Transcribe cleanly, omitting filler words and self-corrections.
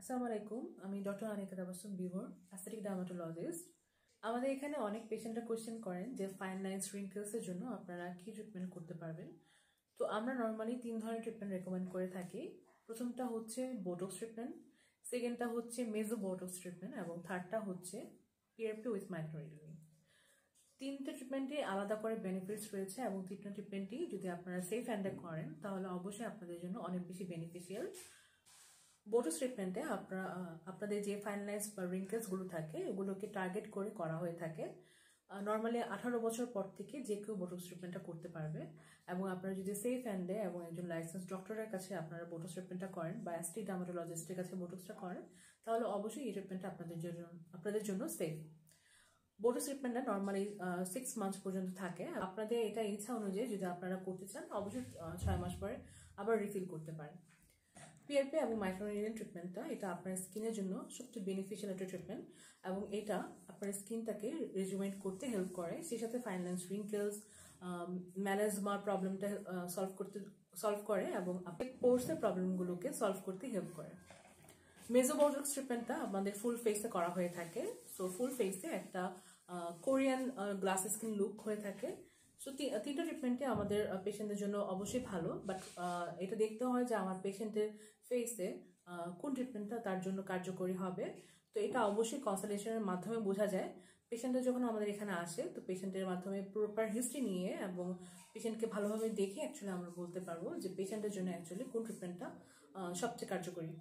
আসসালামু আলাইকুম, আমি ডক্টর আনিকা তাবাসসুম বিভোর, অ্যাস্থেটিক ডার্মাটোলজিস্ট। আমাদের এখানে অনেক পেশেন্টরা কোয়েশ্চেন করেন যে ফাইন লাইনস রিঙ্কেলসের জন্য আপনারা কি ট্রিটমেন্ট করতে পারবেন। তো আমরা নর্মালি 3 ধরনের ট্রিটমেন্ট রেকমেন্ড করে থাকি। প্রথমটা হচ্ছে বোটক্স ট্রিটমেন্ট, সেকেন্ডটা হচ্ছে মেজো বোটক্স ট্রিটমেন্ট এবং থার্ডটা হচ্ছে পিআরপি উইথ মাইক্রোনিডলিং। তিনটে ট্রিটমেন্টে আলাদা করে বেনিফিটস রয়েছে এবং তিনটা ট্রিটমেন্টই যদি আপনারা সেফ হ্যান্ডে করেন তাহলে অবশ্যই আপনাদের জন্য অনেক বেশি বেনিফিশিয়াল। বোটক্স ট্রিটমেন্টে আপনাদের যে ফাইন লাইন্স বা রিঙ্কেলসগুলো থাকে এগুলোকে টার্গেট করে করা হয়ে থাকে। নর্মালি 18 বছর পর থেকে যে কেউ বোটক্স ট্রিটমেন্টটা করতে পারবে এবং আপনারা যদি সেফ হ্যান্ডে এবং একজন লাইসেন্স ডক্টরের কাছে আপনারা বোটক্স ট্রিটমেন্টটা করেন বা অ্যাস্থেটিক ডার্মাটোলজিস্টের কাছে বোটক্সটা করেন তাহলে অবশ্যই এই ট্রিটমেন্টটা আপনাদের জন্য সেফ। বোটক্স ট্রিটমেন্টটা নর্মালি 6 মান্থস পর্যন্ত থাকে। আপনাদের এটা ইচ্ছা অনুযায়ী যদি আপনারা করতে চান অবশ্যই 6 মাস পরে আবার রিফিল করতে পারেন। পিআরপি এবং মাইক্রোনিডলিং ট্রিটমেন্টটা এটা আপনার স্কিনের জন্য সবচেয়ে বেনিফিশিয়াল একটা ট্রিটমেন্ট এবং এটা আপনার স্কিনটাকে রিজুভেনেট করতে হেল্প করে, সেই সাথে ফাইন লাইন্স রিঙ্কেলস ম্যালাজমার প্রবলেমটা সলভ করে এবং আপনার পোর্সের প্রবলেমগুলোকে সলভ করতে হেল্প করে। মেজো বোটক্স ট্রিটমেন্টটা আমাদের ফুল ফেসে করা হয়ে থাকে। সো ফুল ফেসে একটা কোরিয়ান গ্লাস স্কিন লুক হয়ে থাকে। সো তিনটা ট্রিটমেন্টে আমাদের পেশেন্টদের জন্য অবশ্যই ভালো, বাট এটা দেখতে হয় যে আমার পেশেন্টের ফেসে কোন ট্রিটমেন্টটা তার জন্য কার্যকরী হবে। তো এটা অবশ্যই কনসালটেশনের মাধ্যমে বোঝা যায়। পেশেন্টরা যখন আমাদের এখানে আসে তো পেশেন্টের মাধ্যমে প্রপার হিস্ট্রি নিয়ে এবং পেশেন্টকে ভালোভাবে দেখে অ্যাকচুয়ালি আমরা বলতে পারবো যে পেশেন্টের জন্য অ্যাকচুয়ালি কোন ট্রিটমেন্টটা সবচেয়ে কার্যকরী।